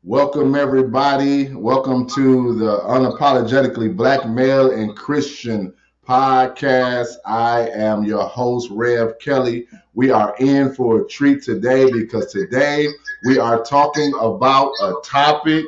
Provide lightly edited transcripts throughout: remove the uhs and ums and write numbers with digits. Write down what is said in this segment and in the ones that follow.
Welcome, everybody. Welcome to the Unapologetically Black Male and Christian podcast. I am your host, Rev Kelley. We are in for a treat today because today we are talking about a topic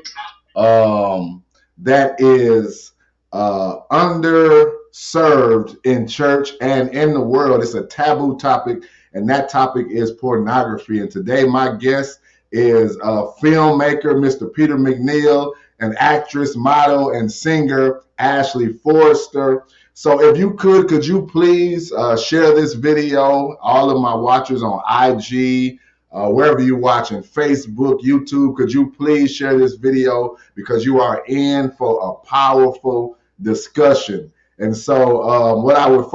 that is underserved in church and in the world. It's a taboo topic, and that topic is pornography. And today my guest is a filmmaker, Mr. Peter Mcniel, an actress, model, and singer, Ashley Forrester. So if you could you please share this video, all of my watchers on IG, wherever you're watching, Facebook, YouTube, could you please share this video because you are in for a powerful discussion. And so what I would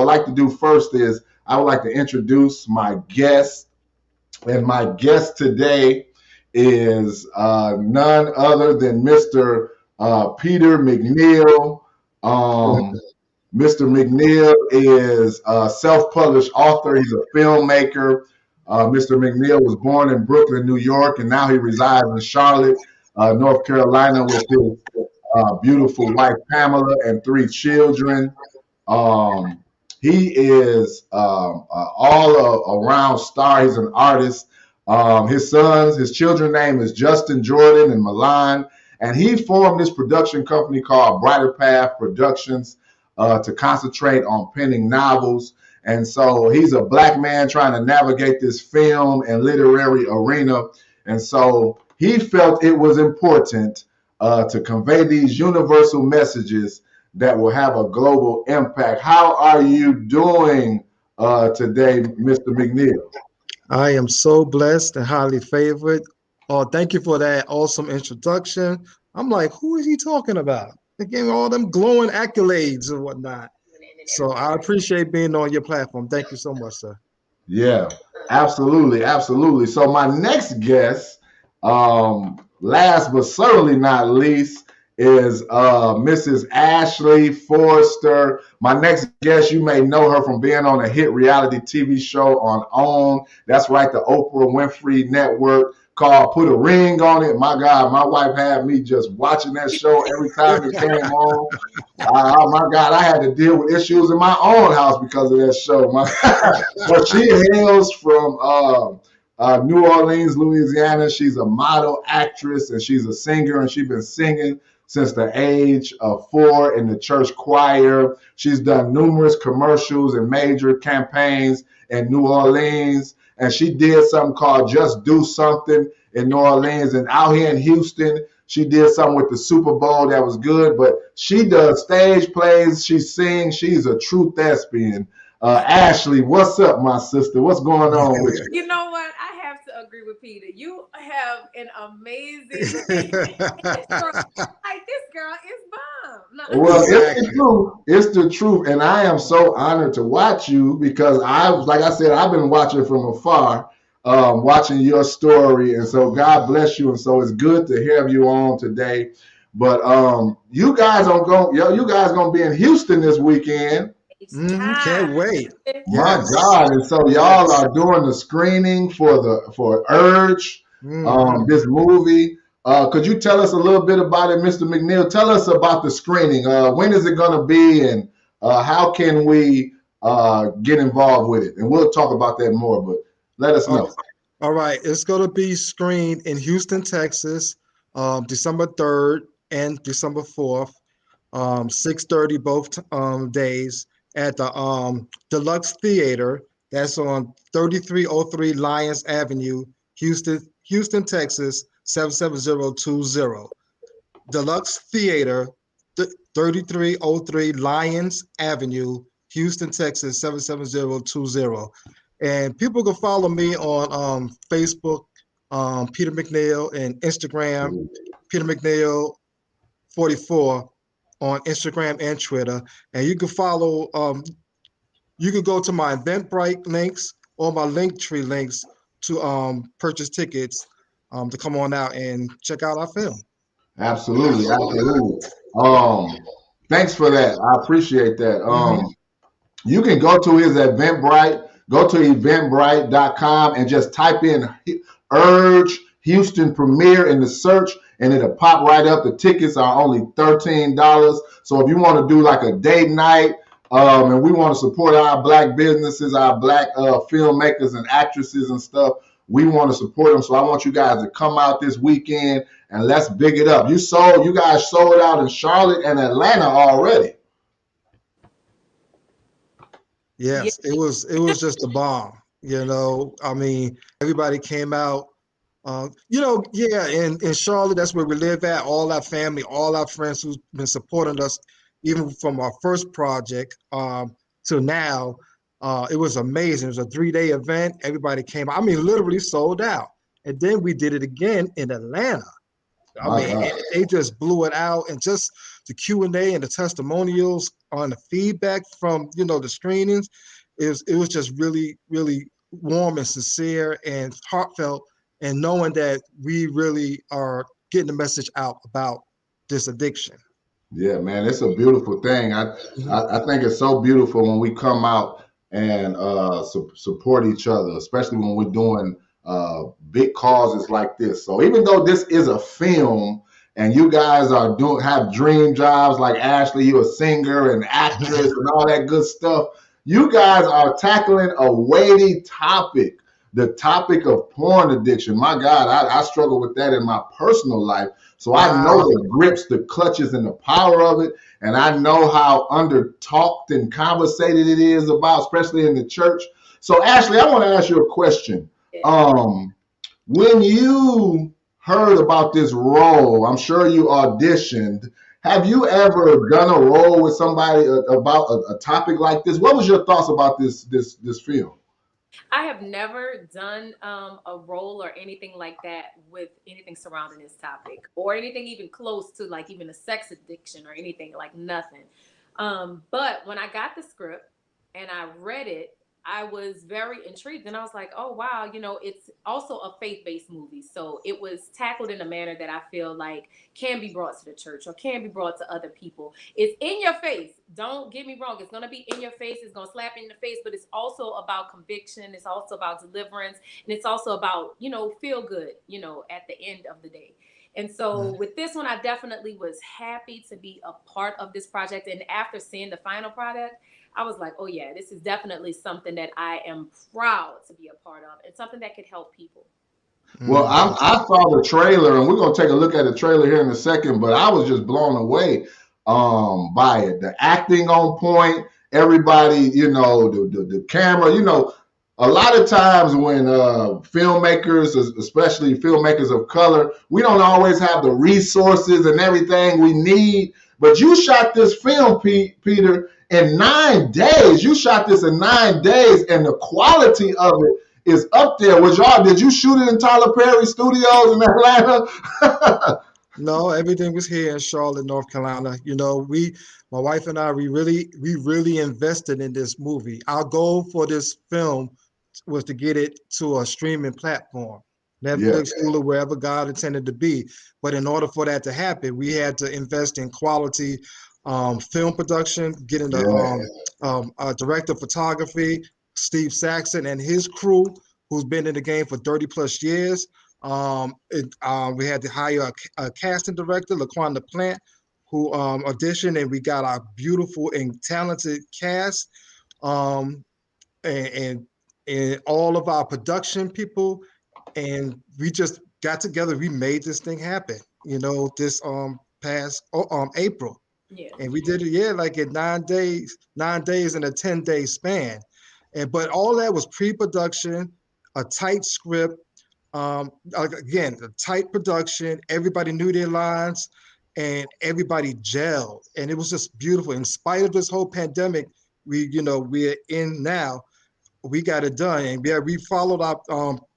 like to do first is I would like to introduce my guest. And my guest today is none other than Mr. Peter Mcniel. Mr. Mcniel is a self-published author. He's a filmmaker. Mr. Mcniel was born in Brooklyn, New York, and now he resides in Charlotte, North Carolina with his beautiful wife, Pamela, and 3 children. He is all-around star. He's an artist. His children's name is Justin, Jordan, and Milan. And he formed this production company called Brighter Path Productions to concentrate on penning novels. And so he's a black man trying to navigate this film and literary arena. And so he felt it was important to convey these universal messages that will have a global impact. How are you doing today, Mr. Mcniel? I am so blessed and highly favored. Oh, thank you for that awesome introduction. I'm like, who is he talking about? They gave me all them glowing accolades and whatnot. So I appreciate being on your platform. Thank you so much, sir. Yeah, absolutely, absolutely. So my next guest, last but certainly not least, is Mrs. Ashley Forrester. My next guest, you may know her from being on a hit reality TV show on OWN. That's right, the Oprah Winfrey Network, called Put a Ring on It. My God, my wife had me just watching that show every time it came on. Oh my God, I had to deal with issues in my own house because of that show. But she hails from New Orleans, Louisiana. She's a model, actress, and she's a singer, and she's been singing since the age of 4 in the church choir. She's done numerous commercials and major campaigns in New Orleans. And she did something called Just Do Something in New Orleans. And out here in Houston, she did something with the Super Bowl that was good. But she does stage plays. She sings. She's a true thespian. Ashley, what's up, my sister? What's going on with you? You know what? I have to agree with Peter. You have an amazing so, like this girl is bomb. No. Well, it's the truth. It's the truth, and I am so honored to watch you because like I said, I've been watching from afar, watching your story, and so God bless you, and so it's good to have you on today. But you guys gonna be in Houston this weekend. Can't wait. My God! And so y'all are doing the screening for Urge, this movie. Could you tell us a little bit about it, Mr. Mcniel? Tell us about the screening. When is it going to be, and how can we get involved with it? And we'll talk about that more, but let us know. All right. It's going to be screened in Houston, Texas, December 3rd and December 4th, 6:30 both days at the Deluxe Theater. That's on 3303 Lyons Avenue, Houston, Texas, 77020. Deluxe Theater, 3303 Lyons Avenue, Houston, Texas, 77020. And people can follow me on Facebook, Peter Mcniel, and Instagram, Peter Mcniel 44 on Instagram and Twitter. And you can follow, you can go to my Eventbrite links or my Linktree links to purchase tickets to come on out and check out our film. Absolutely. Thanks for that. I appreciate that. You can go to his Eventbrite, go to eventbrite.com and just type in Urge Houston Premiere in the search, and it'll pop right up. The tickets are only $13. So if you want to do like a date night, and we want to support our Black businesses, our Black filmmakers and actresses and stuff, we want to support them. So I want you guys to come out this weekend and let's big it up. You guys sold out in Charlotte and Atlanta already. Yes, it was just a bomb. I mean, everybody came out. In Charlotte, that's where we live at. All our family, all our friends who've been supporting us, even from our first project to now. It was amazing. It was a 3-day event. Everybody came. I mean, literally sold out. And then we did it again in Atlanta. They just blew it out, and just the Q&A and the testimonials on the feedback from the screenings, it was just really, really warm and sincere and heartfelt, and knowing that we really are getting the message out about this addiction. Yeah, man, it's a beautiful thing. I think it's so beautiful when we come out and support each other, especially when we're doing big causes like this. So even though this is a film and you guys have dream jobs, like Ashley, you're a singer and actress and all that good stuff, you guys are tackling a weighty topic, the topic of porn addiction. My God, I struggle with that in my personal life. So I know the grips, the clutches, and the power of it. And I know how under-talked and conversated it is about, especially in the church. So Ashley, I want to ask you a question. When you heard about this role, I'm sure you auditioned. Have you ever done a role with somebody about a topic like this? What was your thoughts about this film? I have never done a role or anything like that with anything surrounding this topic, or anything even close to like even a sex addiction or anything, like nothing. But when I got the script and I read it, I was very intrigued, and I was like, oh, wow, it's also a faith-based movie. So it was tackled in a manner that I feel like can be brought to the church or can be brought to other people. It's in your face. Don't get me wrong. It's going to be in your face. It's going to slap you in the face, but it's also about conviction. It's also about deliverance. And it's also about, feel good, at the end of the day. And so with this one, I definitely was happy to be a part of this project. And after seeing the final product, I was like, oh yeah, this is definitely something that I am proud to be a part of, and something that could help people. Well, I saw the trailer, and we're going to take a look at the trailer here in a second, but I was just blown away by it. The acting on point, everybody, the camera, a lot of times when filmmakers, especially filmmakers of color, we don't always have the resources and everything we need. But you shot this film, Peter, in 9 days. You shot this in 9 days, and the quality of it is up there. Did you shoot it in Tyler Perry Studios in Atlanta? No, everything was here in Charlotte, North Carolina. You know, my wife and I, we really invested in this movie. Our goal for this film was to get it to a streaming platform, Netflix, Hulu, wherever God intended to be. But in order for that to happen, we had to invest in quality film production, getting a director of photography, Steve Saxon, and his crew, who's been in the game for 30 plus years. We had to hire a casting director, LaQuanda Plant, who auditioned, and we got our beautiful and talented cast, and all of our production people, and we just got together. We made this thing happen. You know, this past April, and we did it like in 9 days in a 10-day span, but all that was pre-production, a tight script. Again, the tight production, everybody knew their lines and everybody gelled. And it was just beautiful. In spite of this whole pandemic, we're in now, we got it done. And we followed our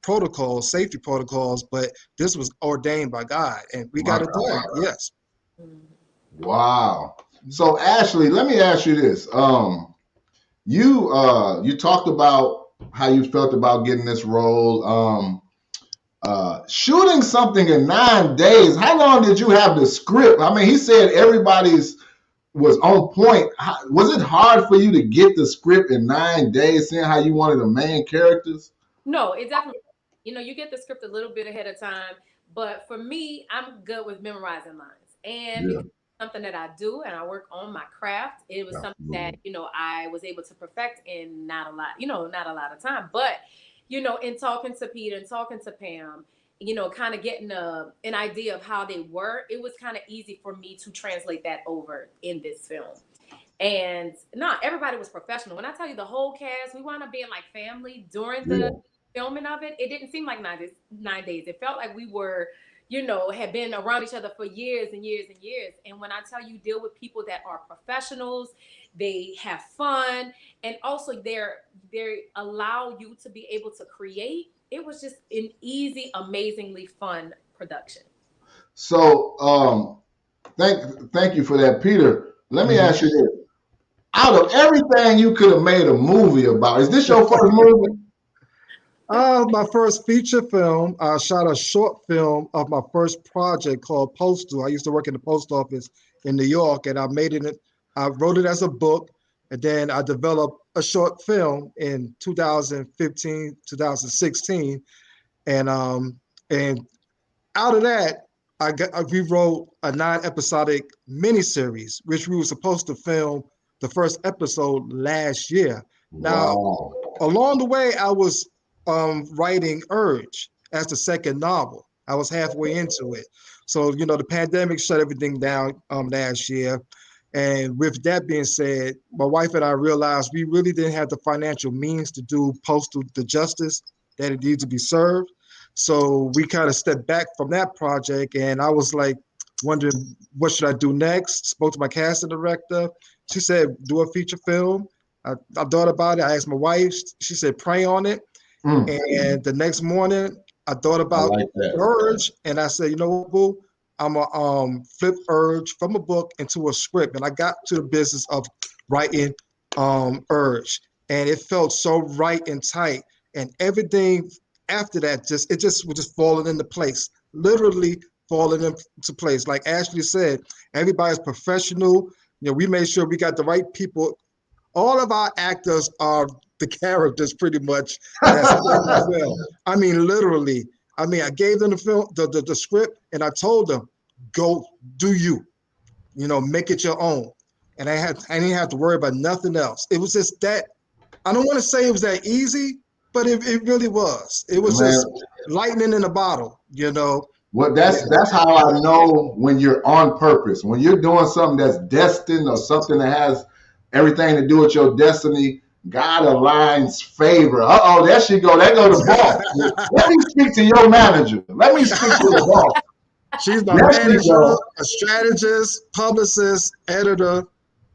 protocols, safety protocols, but this was ordained by God and we got it done. Yes. Wow. So Ashley, let me ask you this. You talked about how you felt about getting this role. Shooting something in 9 days. How long did you have the script? I mean, he said everybody's was on point. Was it hard for you to get the script in 9 days, seeing how you wanted the main characters? No, it definitely, you get the script a little bit ahead of time, but for me, I'm good with memorizing lines. And because it's something that I do and I work on my craft, it was something that, I was able to perfect in not a lot of time. But in talking to Peter and talking to Pam, kind of getting an idea of how they were, it was kind of easy for me to translate that over in this film. And everybody was professional. When I tell you the whole cast, we wound up being like family during the filming of it. It didn't seem like 9 days. It felt like we were, had been around each other for years and years and years. And when I tell you, deal with people that are professionals, they have fun, and also they allow you to be able to create. It was just an easy, amazingly fun production. So thank you for that, Peter. Let me ask you this. Out of everything you could have made a movie about, is this your first movie? My first feature film. I shot a short film of my first project called Postal. I used to work in the post office in New York, and I wrote it as a book, and then I developed a short film in 2015, 2016, and out of that, we wrote a 9-episodic miniseries, which we were supposed to film the first episode last year. Now, along the way, I was writing Urge as the second novel. I was halfway into it. So, the pandemic shut everything down last year. And with that being said, my wife and I realized we really didn't have the financial means to do Postal the justice that it needs to be served. So we kind of stepped back from that project, and I was like wondering, what should I do next? Spoke to my casting director. She said, do a feature film. I thought about it. I asked my wife. She said, pray on it. And the next morning, I thought about Urge, and I said, you know what, boo? I'm going to flip Urge from a book into a script. And I got to the business of writing Urge. And it felt so right and tight. And everything after that, it just was just falling into place, literally falling into place. Like Ashley said, everybody's professional. We made sure we got the right people. All of our actors are the characters pretty much. I mean, literally. I gave them the film, the script, and I told them, go do you, make it your own. And I didn't have to worry about nothing else. It was just that, I don't want to say it was that easy, but it really was. It was just lightning in a bottle, Well, that's how I know when you're on purpose. When you're doing something that's destined or something that has everything to do with your destiny, God aligns favor. There she go. There go the boss. Let me speak to your manager. Let me speak to the boss. She's my manager, a strategist, publicist, editor,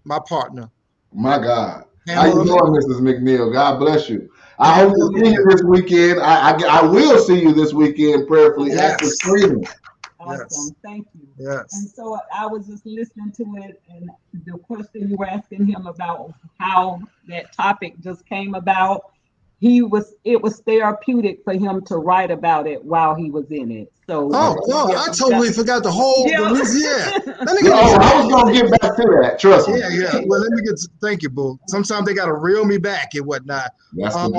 my partner. My God. How you doing, Mrs. Mcniel? God bless you. I hope to see you this weekend. I will see you this weekend, prayerfully, at the Yes. screening. Awesome. Yes. Thank you. Yes. And so I was just listening to it, and the question you were asking him about how that topic just came about, it was therapeutic for him to write about it while he was in it. So Oh, no, yeah, I totally forgot the whole, yeah. Let me Oh, get I was gonna get back to that. Trust me. yeah. Well, let me get, thank you, boo. Sometimes they got to reel me back and whatnot. That's the Um,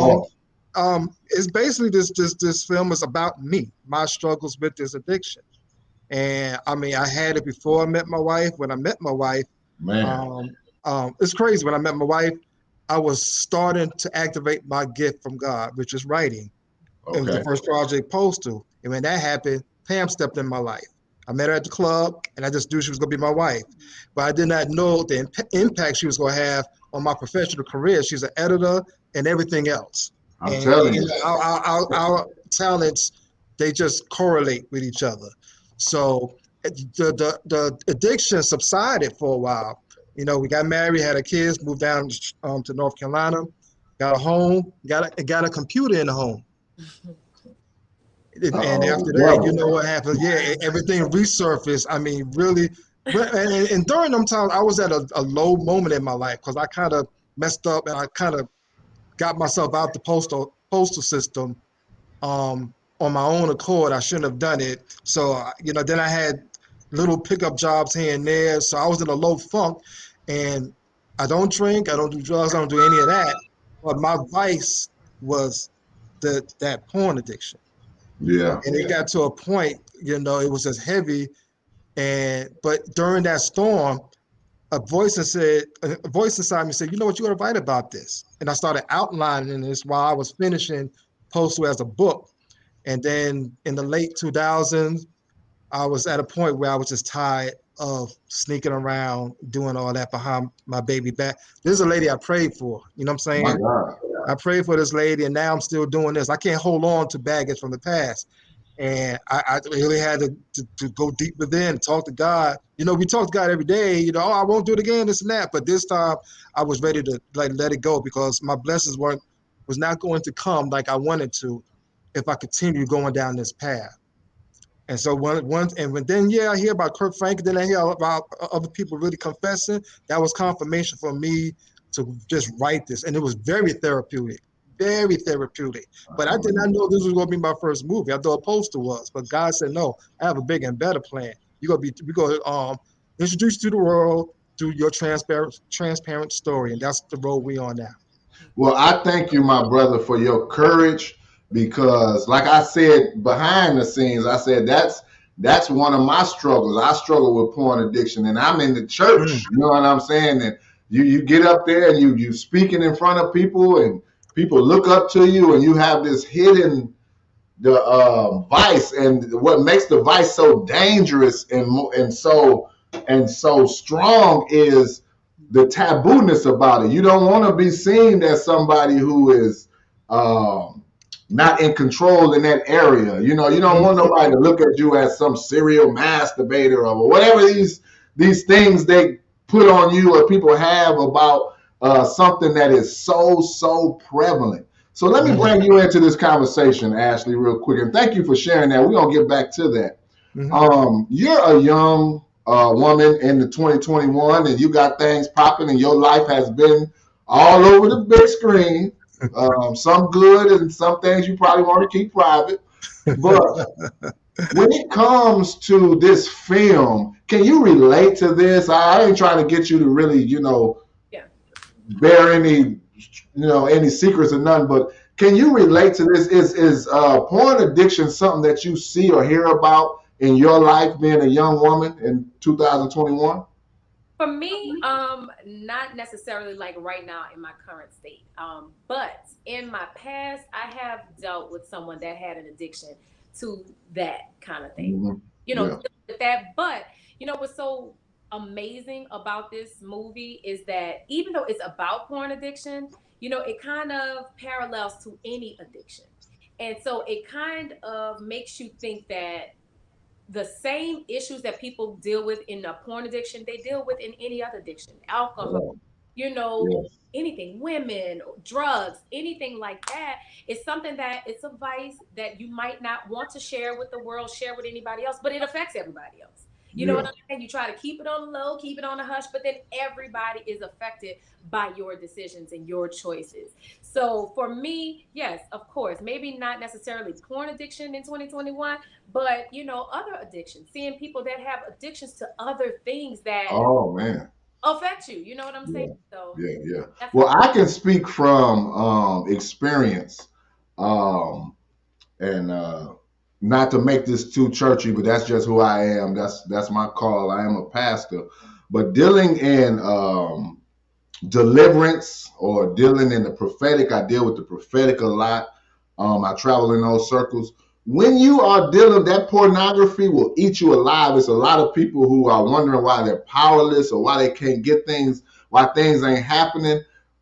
boss. it's basically this film is about me, my struggles with this addiction. And I mean, I had it before I met my wife. When I met my wife, Man. it's crazy. When I met my wife, I was starting to activate my gift from God, which is writing. It was the Okay. first project Postal. And when that happened, Pam stepped in my life. I met her at the club, and I just knew she was going to be my wife. But I did not know the impact she was going to have on my professional career. She's an editor and everything else. I'm And telling you you. know, our talents, they just correlate with each other. So the addiction subsided for a while. You know, we got married, had our kids, moved down to North Carolina, got a home, got a computer in the home. And Uh-oh, after the that, you devil. know what happened? Yeah, everything resurfaced. I mean, really. And during them times, I was at a low moment in my life because I kind of messed up and I kind of got myself out the postal system on my own accord. I shouldn't have done it. So, you know, then I had little pickup jobs here and there. So I was in a low funk, and I don't drink, I don't do drugs, I don't do any of that. But my vice was that porn addiction. Yeah. And it got to a point, you know, it was just heavy. But during that storm, a voice inside me said, you know what, you got to write about this. And I started outlining this while I was finishing Postal as a book. And then in the late 2000s, I was at a point where I was just tired of sneaking around, doing all that behind my baby back. This is a lady I prayed for, you know what I'm My saying? God. I prayed for this lady, and now I'm still doing this. I can't hold on to baggage from the past. And I really had to go deep within, talk to God. You know, we talk to God every day, you know, oh, I won't do it again, this and that. But this time I was ready to like let it go because my blessings was not going to come like I wanted to if I continue going down this path. And so then I hear about Kirk Franklin, then I hear about other people really confessing. That was confirmation for me to just write this, and it was very therapeutic, very therapeutic. But I did not know this was going to be my first movie. I thought Postal was, but God said no. I have a bigger and better plan. We're going to introduce you to the world through your transparent story, and that's the road we on now. Well, I thank you, my brother, for your courage because, like I said behind the scenes, I said that's one of my struggles. I struggle with porn addiction, and I'm in the church. You know what I'm saying? And you get up there and you speaking in front of people, and people look up to you, and you have this hidden vice, and what makes the vice so dangerous and so strong is the tabooness about it. You don't want to be seen as somebody who is not in control in that area. You know, you don't want nobody to look at you as some serial masturbator or whatever these things they put on you or people have about something that is so prevalent. So let me bring you into this conversation, Ashley, real quick. And thank you for sharing that. We're going to get back to that. You're a young woman in the 2021, and you got things popping, and your life has been all over the big screen. Some good and some things you probably want to keep private. But when it comes to this film, can you relate to this? I ain't trying to get you to really, bear any secrets or none, but can you relate to this? Is porn addiction something that you see or hear about in your life being a young woman in 2021? For me, not necessarily like right now in my current state. But in my past, I have dealt with someone that had an addiction to that kind of thing. Mm-hmm. With that. But what's so amazing about this movie is that even though it's about porn addiction, it kind of parallels to any addiction. And so it kind of makes you think that the same issues that people deal with in a porn addiction, they deal with in any other addiction, alcohol, Yes. anything, women, drugs, anything like that, is something that it's a vice that you might not want to share with the world, share with anybody else, but it affects everybody else. You know Yeah. what I'm saying? You try to keep it on the low, keep it on the hush, but then everybody is affected by your decisions and your choices. So for me, yes, of course, maybe not necessarily porn addiction in 2021, but other addictions, seeing people that have addictions to other things that Oh man. affect you. You know what I'm saying? Yeah. So Yeah. Yeah. Well, definitely. I can speak from experience, and not to make this too churchy, but that's just who I am. That's my call. I am a pastor, but dealing in deliverance or dealing in the prophetic, I deal with the prophetic a lot. I travel in those circles. When you are dealing, that pornography will eat you alive. It's a lot of people who are wondering why they're powerless or why they can't get things, why things ain't happening,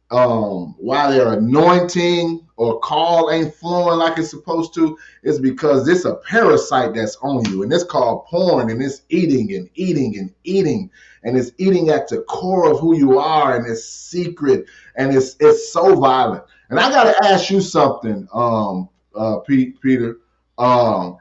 why their anointing or call ain't flowing like it's supposed to. It's because it's a parasite that's on you, and it's called porn, and it's eating and eating and eating, and it's eating at the core of who you are, and it's secret, and it's so violent. And I got to ask you something, Peter. Um,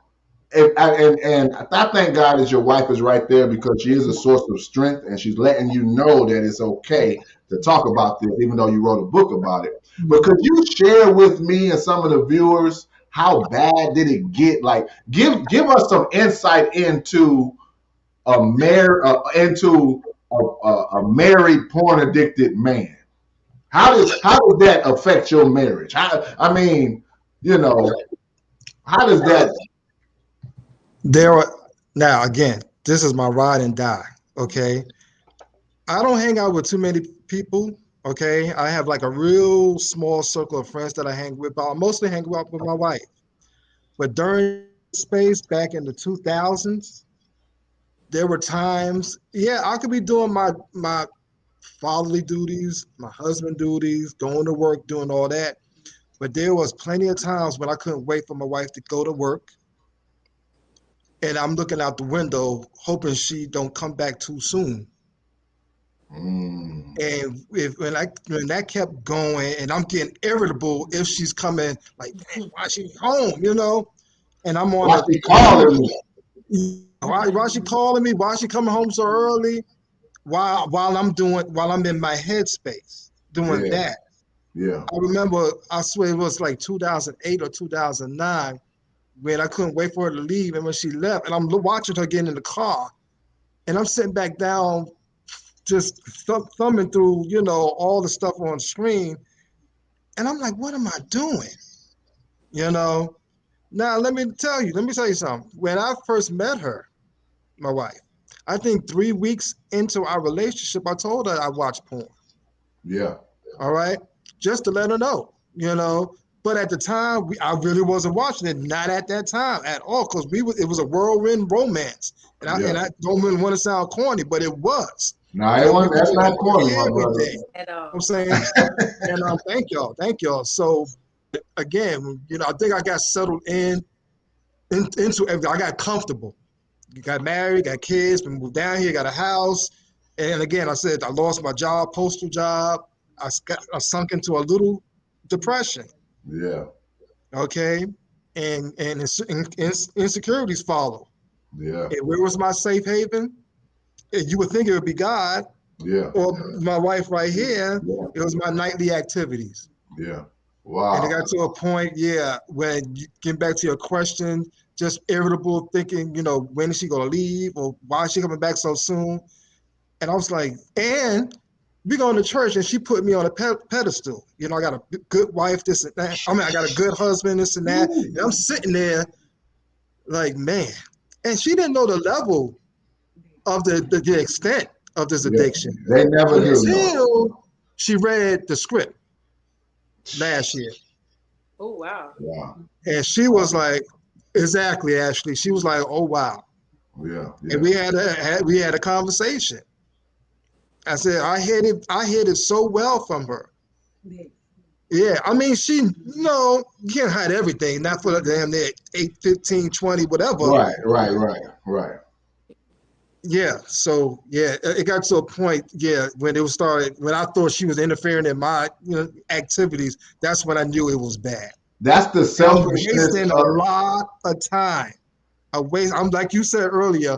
and I thank God that your wife is right there, because she is a source of strength, and she's letting you know that it's okay to talk about this, even though you wrote a book about it. But could you share with me and some of the viewers, how bad did it get? Like, give us some insight into a married porn addicted man. How does that affect your marriage? I mean, how does that? There are now again, this is my ride and die. Okay. I don't hang out with too many people. Okay. I have like a real small circle of friends that I hang with, but I mostly hang out with my wife. But during space back in the 2000s, there were times, yeah, I could be doing my fatherly duties, my husband duties, going to work, doing all that. But there was plenty of times when I couldn't wait for my wife to go to work, and I'm looking out the window hoping she don't come back too soon. Mm, And when that kept going, and I'm getting irritable if she's coming, like, "Man, why she home?" And I'm on why a she calling me? why she calling me? Why she coming home so early? While I'm in my headspace doing Yeah, that. yeah. I remember, I swear it was like 2008 or 2009, when I couldn't wait for her to leave, and when she left, and I'm watching her get in the car, and I'm sitting back down, just thumbing through, all the stuff on screen, and I'm like, what am I doing? You know. Now let me tell you something. When I first met her, my wife, I think 3 weeks into our relationship, I told her I watched porn. Yeah. All right, just to let her know. But at the time, I really wasn't watching it. Not at that time at all, because it was a whirlwind romance, Yeah. and I don't even want to sound corny, but it was. No, We it wasn't. were That's not together corny, my every brother. day. At I'm all. saying, and thank y'all. So again, I think I got settled into everything. I got comfortable. You got married, got kids, we moved down here, got a house. And again, I said I lost my job, postal job. I sunk into a little depression. Yeah. Okay, and insecurities follow. Yeah. And where was my safe haven? You would think it would be God Yeah. or my wife right here. Yeah. It was my nightly activities. Yeah. And it Wow. got to a point, yeah, when you get back to your question, just irritable, thinking, when is she going to leave, or why is she coming back so soon? And I was like, and we going to church, and she put me on a pedestal. I got a good wife, this and that. I mean, I got a good husband, this and that. And I'm sitting there like, man. And she didn't know the level of the extent of this Yeah. addiction They never do. No. until she read the script last year. Oh wow. Wow. And she was like, exactly, Ashley. She was like, oh, wow. Yeah. Yeah. And we had a conversation. I said, I hid it so well from her. Yeah, I mean, you can't hide everything, not for the damn near 8, 15, 20, whatever. Right. Right. Right. Right. Yeah. So yeah, it got to a point. Yeah, when it was started, when I thought she was interfering in my activities, that's when I knew it was bad. That's the I'm selfishness wasting a of lot of time. I'm like you said earlier.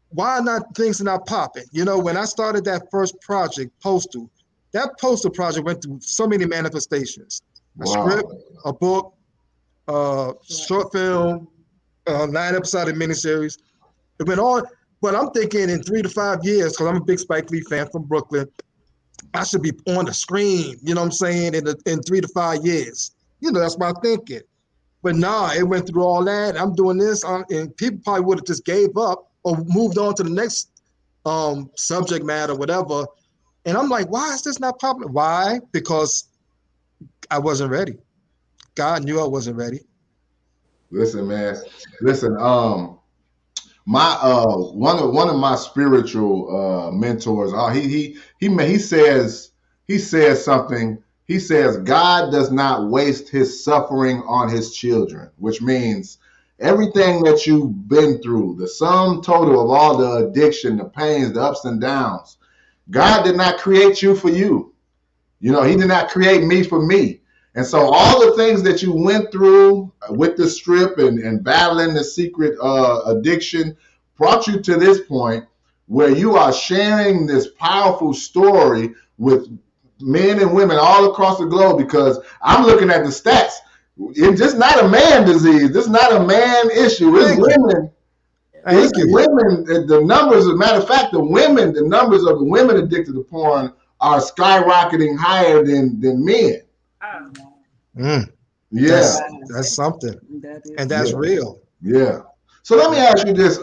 Why not things are not popping? When I started that first project, Postal, that Postal project went through so many manifestations. A wow. script, a book, short film, 9-episode miniseries. It went on, but I'm thinking in 3 to 5 years, because I'm a big Spike Lee fan from Brooklyn, I should be on the screen, you know what I'm saying, in 3 to 5 years. That's my thinking. But nah, it went through all that. I'm doing this, and people probably would have just gave up or moved on to the next subject matter, whatever. And I'm like, why is this not popular? Why? Because I wasn't ready. God knew I wasn't ready. Listen, man. Listen, my one of my spiritual mentors, he says something. He says God does not waste his suffering on his children, which means everything that you've been through, the sum total of all the addiction, the pains, the ups and downs, God did not create you for you. He did not create me for me. And so all the things that you went through with the strip and battling the secret addiction brought you to this point where you are sharing this powerful story with men and women all across the globe, because I'm looking at the stats. It's just not a man disease. This is not a man issue. It's women. It's women. The numbers, as a matter of fact, the numbers of the women addicted to porn are skyrocketing higher than men. Yeah, that's something, and that's real. Yeah. So let me ask you this,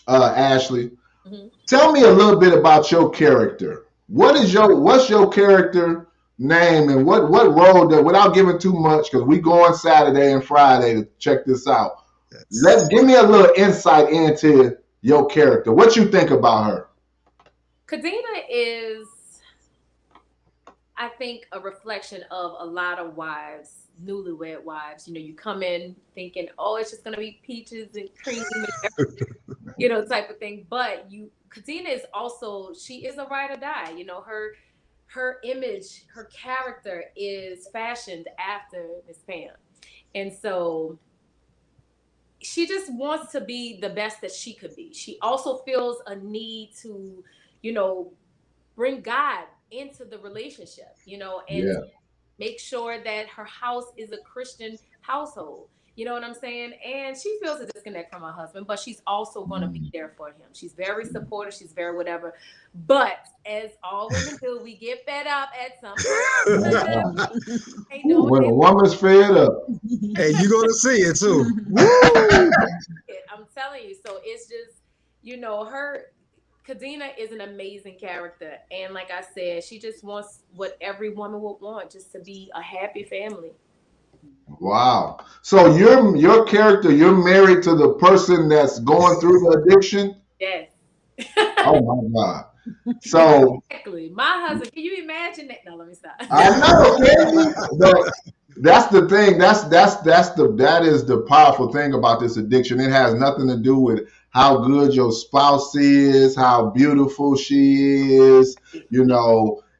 Ashley. Tell me a little bit about your character. What's your character name, and what role that, without giving too much, because we go on Saturday and Friday to check this out. Give me a little insight into your character. What you think about her? Cadina is, I think, a reflection of a lot of wives, newlywed wives. You come in thinking, oh, it's just gonna be peaches and cream and type of thing. But Cadina is also, she is a ride or die. Her image, her character is fashioned after Miss Pam. And so she just wants to be the best that she could be. She also feels a need to, bring God into the relationship, and make sure that her house is a Christian household. You know what I'm saying? And she feels a disconnect from her husband, but she's also going to be there for him. She's very supportive. She's very whatever. But as all women do, we get fed up at some point. When a woman's fed up. Hey, you're going to see it too. I'm telling you. So it's just, Cadina is an amazing character. And like I said, she just wants what every woman would want, just to be a happy family. Wow. So your character, you're married to the person that's going through the addiction? Yes. Oh my God. So exactly. My husband, can you imagine that? No, let me stop. I know. That's the thing. That is the powerful thing about this addiction. It has nothing to do with how good your spouse is, how beautiful she is. It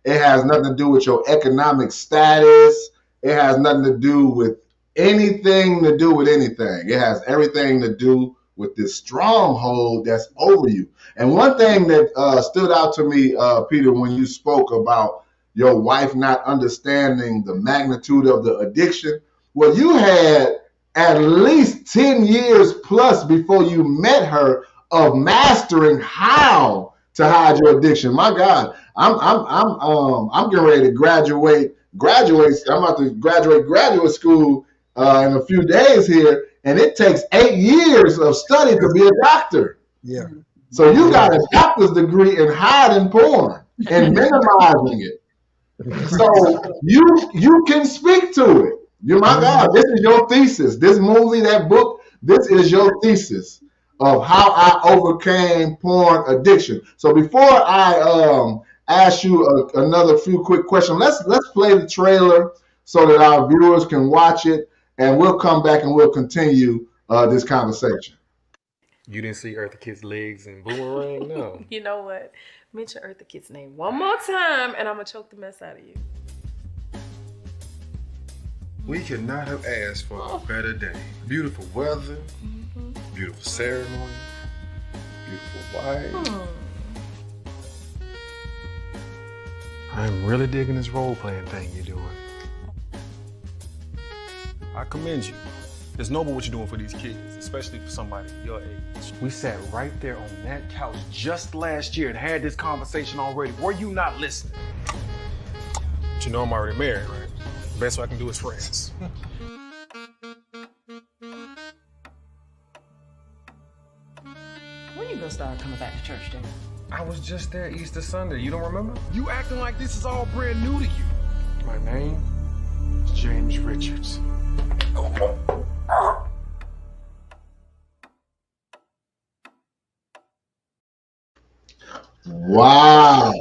has nothing to do with your economic status. It has nothing to do with anything. It has everything to do with this stronghold that's over you. And one thing that stood out to me, Peter, when you spoke about your wife not understanding the magnitude of the addiction, well, you had at least 10 years plus before you met her of mastering how to hide your addiction. My God, I'm getting ready to graduate. I'm about to graduate graduate school in a few days here, and it takes 8 years of study to be a doctor. Yeah. So you got a doctor's degree in hiding porn and minimizing it. So you can speak to it. My God, this is your thesis. This movie, that book, this is your thesis of how I overcame porn addiction. So before I ask you another few quick questions, let's play the trailer so that our viewers can watch it, and we'll come back and we'll continue this conversation. You didn't see Eartha Kitt's legs and Boomerang? No. You know what? Mention Eartha Kitt's name one more time, and I'm gonna choke the mess out of you. We could not have asked for a better day. Beautiful weather, beautiful ceremony, beautiful wife. I'm really digging this role-playing thing you're doing. I commend you. It's noble what you're doing for these kids, especially for somebody your age. We sat right there on that couch just last year and had this conversation already. Were you not listening? But you know I'm already married, right? The best I can do is friends. When you gonna start coming back to church, then? I was just there Easter Sunday. You don't remember? You acting like this is all brand new to you. My name is James Richards. Wow.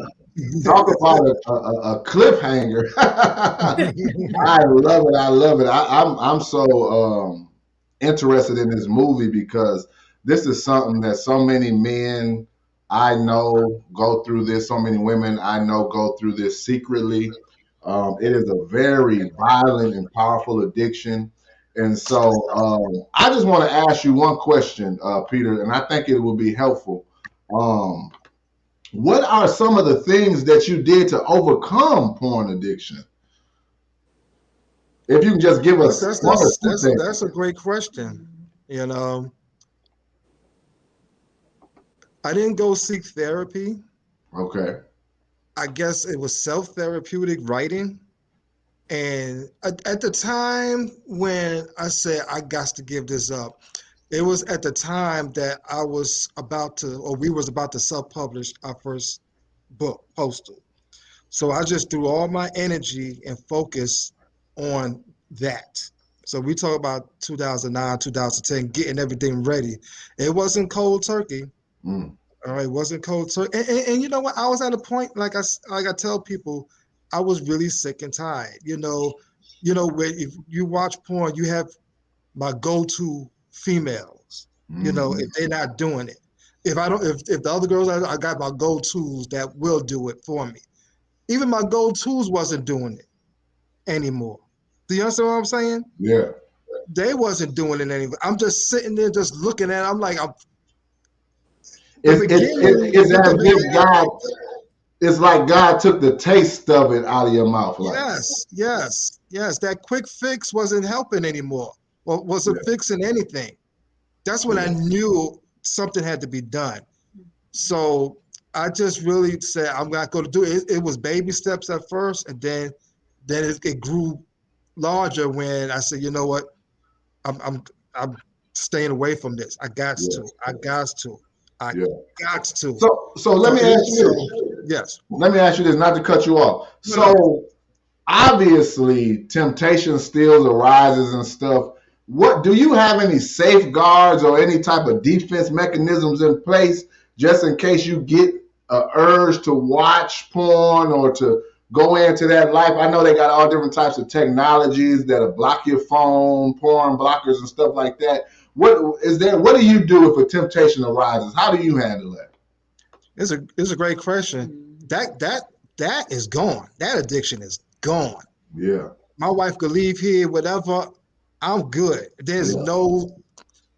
Talk about a cliffhanger. I love it. I love it. I'm so interested in this movie because this is something that so many men I know go through this. So many women I know go through this secretly. It is a very violent and powerful addiction. And so I just want to ask you one question, Peter, and I think it will be helpful. What are some of the things that you did to overcome porn addiction? If you can just give us that's a great question. You know, I didn't go seek therapy. Okay. I guess it was self-therapeutic writing. And at the time when I said I got to give this up, it was at the time that I was about to, or we was about to self-publish our first book, Postal. So I just threw all my energy and focus on that. So we talk about 2009, 2010, getting everything ready. It wasn't cold turkey. All right, it wasn't cold turkey. And you know what? I was at a point, like I tell people, I was really sick and tired. You know, where if you watch porn, you have my go-to females. You know, if they're not doing it, if the other girls, I got my go-tos that will do it for me. Even my go-tos wasn't doing it anymore. Do you understand what I'm saying? Yeah. They wasn't doing it anymore. I'm just sitting there, just looking at it. I'm like, it's as if God. It's like God took the taste of it out of your mouth. Like. Yes. That quick fix wasn't helping anymore. Or wasn't fixing anything. That's when I knew something had to be done. So I just really said, I'm not going to do it. It was baby steps at first, and then it grew larger when I said, you know what, I'm staying away from this. I got to. So let me ask you this. Yes. Let me ask you this, not to cut you off. So obviously temptation still arises and stuff. What do you have any safeguards or any type of defense mechanisms in place just in case you get an urge to watch porn or to go into that life? I know they got all different types of technologies that'll block your phone, porn blockers and stuff like that. What do you do if a temptation arises? How do you handle that? It's a great question. That is gone. That addiction is gone. Yeah. My wife could leave here, whatever. I'm good. There's no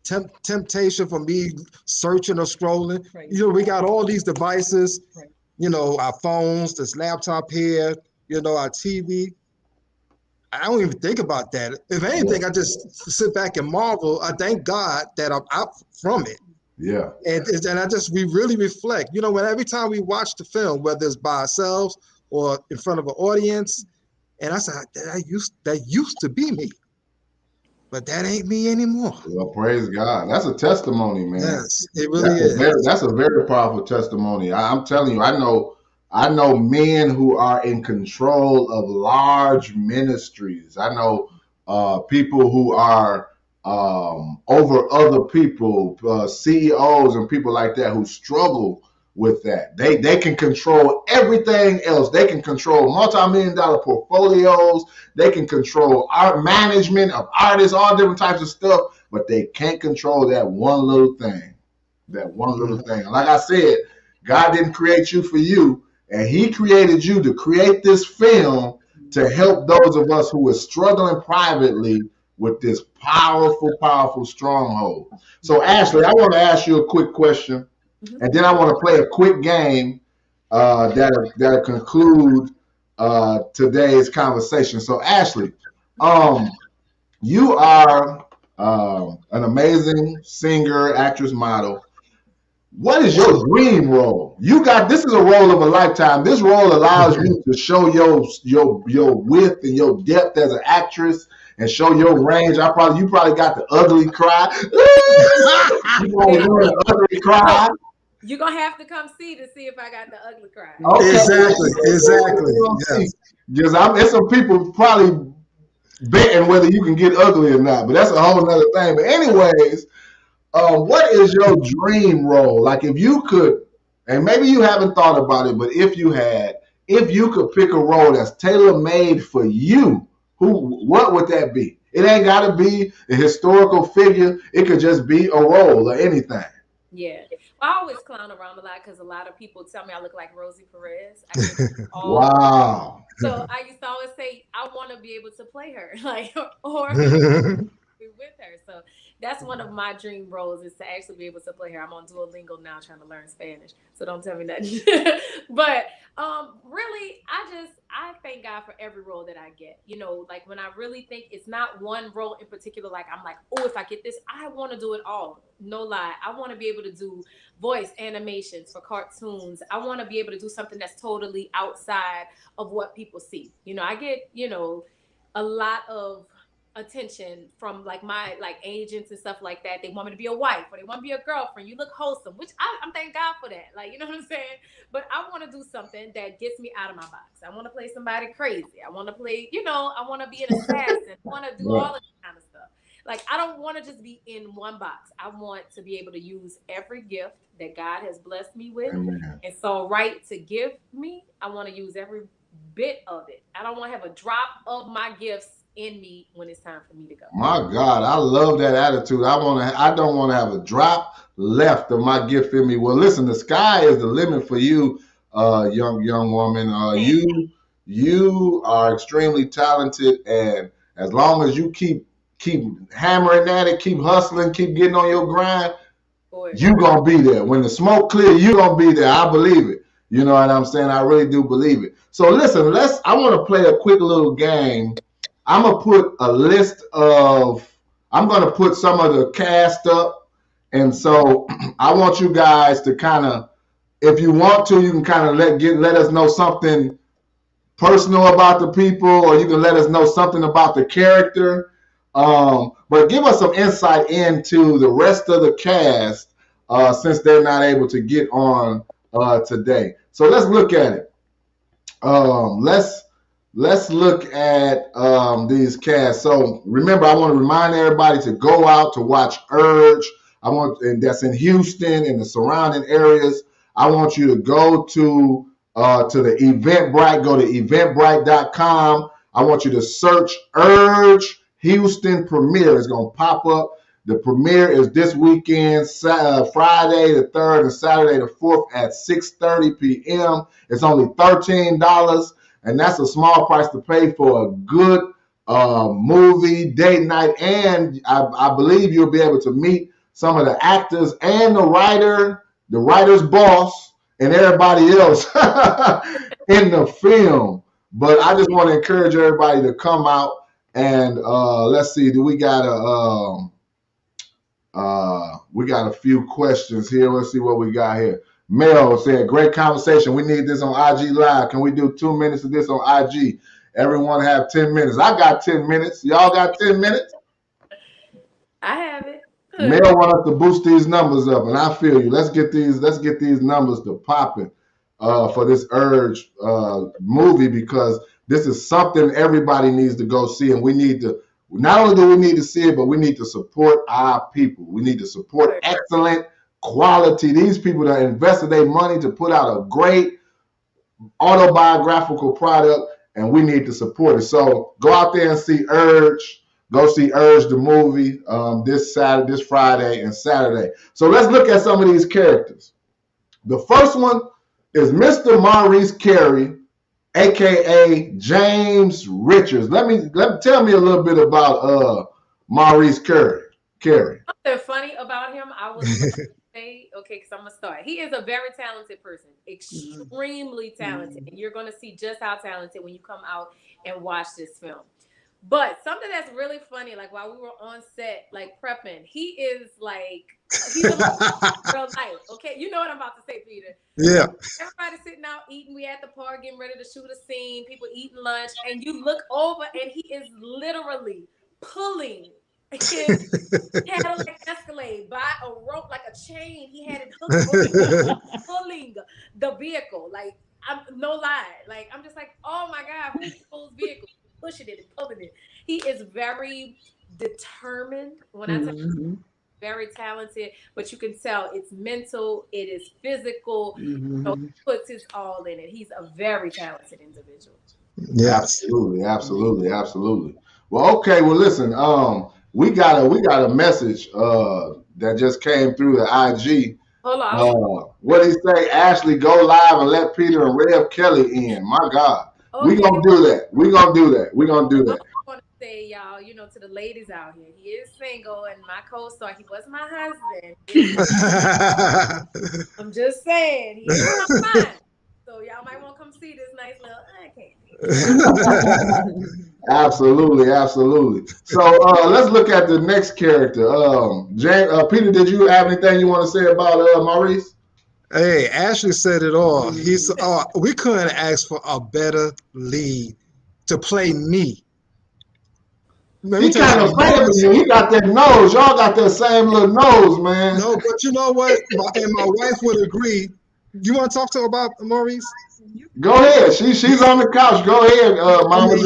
temptation for me searching or scrolling. Right. You know, we got all these devices, you know, our phones, this laptop here, you know, our TV. I don't even think about that. If anything, I just sit back and marvel. I thank God that I'm out from it. Yeah. And we really reflect. You know, when every time we watch the film, whether it's by ourselves or in front of an audience, and I said, that used to be me. But that ain't me anymore. Well, praise God. That's a testimony, man. Yes, it really is. That's a very powerful testimony. I'm telling you, I know men who are in control of large ministries. I know people who are over other people, CEOs and people like that who struggle with that. They can control everything else. They can control multi-million-dollar portfolios. They can control art management of artists, all different types of stuff, but they can't control that one little thing. That one little thing. Like I said, God didn't create you for you, and He created you to create this film to help those of us who are struggling privately with this powerful, powerful stronghold. So, Ashley, I want to ask you a quick question, and then I want to play a quick game that'll conclude today's conversation. So, Ashley, you are an amazing singer, actress, model. What is your dream role? This is a role of a lifetime. This role allows you to show your width and your depth as an actress and show your range. You probably got the ugly cry. The ugly cry. You're gonna have to come see to see if I got the ugly cry. Okay. Exactly. Yes. Because it's some people probably betting whether you can get ugly or not, but that's a whole nother thing. But anyways, what is your dream role? Like if you could, and maybe you haven't thought about it, but if you could pick a role that's tailor-made for you, what would that be? It ain't got to be a historical figure. It could just be a role or anything. Yeah. I always clown around a lot because a lot of people tell me I look like Rosie Perez. Wow. So I used to always say, I want to be able to play her, or be with her. So that's one of my dream roles, is to actually be able to play her. I'm on Duolingo now trying to learn Spanish, so don't tell me nothing. But really, I thank God for every role that I get. Like when I really think it's not one role in particular, like I'm like, oh, if I get this, I want to do it all. No lie. I want to be able to do voice animations for cartoons. I want to be able to do something that's totally outside of what people see. I get, a lot of attention from my agents and stuff like that. They want me to be a wife, or they want to be a girlfriend. You look wholesome, which I'm thank God for that. You know what I'm saying? But I want to do something that gets me out of my box. I want to play somebody crazy. I want to play, I want to be an assassin. I want to do all of that kind of stuff. I don't want to just be in one box. I want to be able to use every gift that God has blessed me with. Amen. And so to give me, I want to use every bit of it. I don't want to have a drop of my gifts in me when it's time for me to go. My God, I love that attitude. I don't want to have a drop left of my gift in me. Well, listen, the sky is the limit for you, young woman. You are extremely talented, and as long as you keep hammering at it, keep hustling, keep getting on your grind, you're gonna be there. When the smoke clears, you're gonna be there. I believe it. You know what I'm saying? I really do believe it. So listen, I want to play a quick little game. I'm gonna put some of the cast up, and so I want you guys to kind of, if you want to, you can kind of let us know something personal about the people, or you can let us know something about the character. But give us some insight into the rest of the cast, since they're not able to get on today. So let's look at it. Let's look at these casts. So remember, I want to remind everybody to go out to watch Urge. And that's in Houston and the surrounding areas. I want you to go to the Eventbrite. Go to eventbrite.com. I want you to search Urge Houston premiere. It's going to pop up. The premiere is this weekend, Friday the 3rd and Saturday the 4th at 6:30 p.m. It's only $13. And that's a small price to pay for a good movie, date night. And I believe you'll be able to meet some of the actors and the writer's boss, and everybody else in the film. But I just want to encourage everybody to come out and let's see. We got a few questions here. Let's see what we got here. Mel said, great conversation. We need this on IG Live. Can we do 2 minutes of this on IG? Everyone have 10 minutes. I got 10 minutes. Y'all got 10 minutes? I have it. Mel want us to boost these numbers up, and I feel you. Let's get these numbers to popping for this Urge movie, because this is something everybody needs to go see, and we need to. Not only do we need to see it, but we need to support our people. We need to support excellent quality. These people that invested their money to put out a great autobiographical product, and we need to support it. So go out there and see Urge, Go see Urge the movie this Friday, and Saturday. So let's look at some of these characters. The first one is Mr. Maurice Carey, aka James Richards. Tell me a little bit about Maurice Carey. Something funny about him, I was say, okay, because I'm gonna start. He is a very talented person, extremely talented, and you're gonna see just how talented when you come out and watch this film. But something that's really funny, like while we were on set, like prepping, he's a real life. Okay, you know what I'm about to say, Peter. Yeah. Everybody sitting out eating. We at the park getting ready to shoot a scene. People eating lunch, and you look over, and he is literally pulling his Cadillac Escalade by a rope, like a chain. He had it hooked, pulling the vehicle. Like, I'm no lie. Like, I'm just like, oh my God, who pulls vehicles? Pushing it and pulling it. He is very determined. When I tell you, very talented, but you can tell it's mental, it is physical. So he puts his all in it. He's a very talented individual. Yes. Absolutely. Well, okay. Well, listen. We got a message that just came through the IG. Hold on. What did he say? Ashley, go live and let Peter and Rev Kelley in. My God. Okay. We're gonna do that. We're gonna do that. I want to say, y'all, to the ladies out here, he is single, and my co-star, he was my husband. I'm just saying, he is mine. So y'all might want to come see this nice little Absolutely. So let's look at the next character. Peter, did you have anything you want to say about Maurice? Hey, Ashley said it all. We couldn't ask for a better lead to play me. He kind of famous. He got that nose. Y'all got that same little nose, man. No, but you know what? My wife would agree. You want to talk to her about Maurice? Go ahead. She's on the couch. Go ahead, Mama.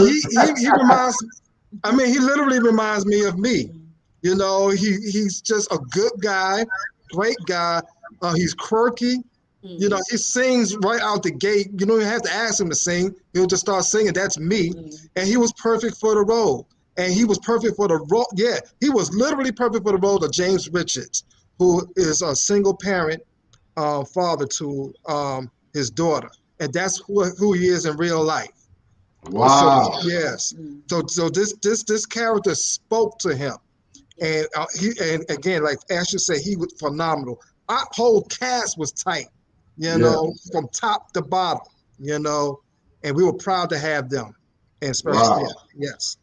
He literally reminds me of me. He's just a good guy, great guy. He's quirky. He sings right out the gate. You don't even have to ask him to sing. He'll just start singing. That's me. And he was perfect for the role. And he was perfect for the role. Yeah, he was literally perfect for the role of James Richards, who is a single parent father to his daughter. And that's who he is in real life. Wow. So, yes. So this character spoke to him. And again, like Ashley said, he was phenomenal. Our whole cast was tight, from top to bottom, and we were proud to have them. And especially, yes.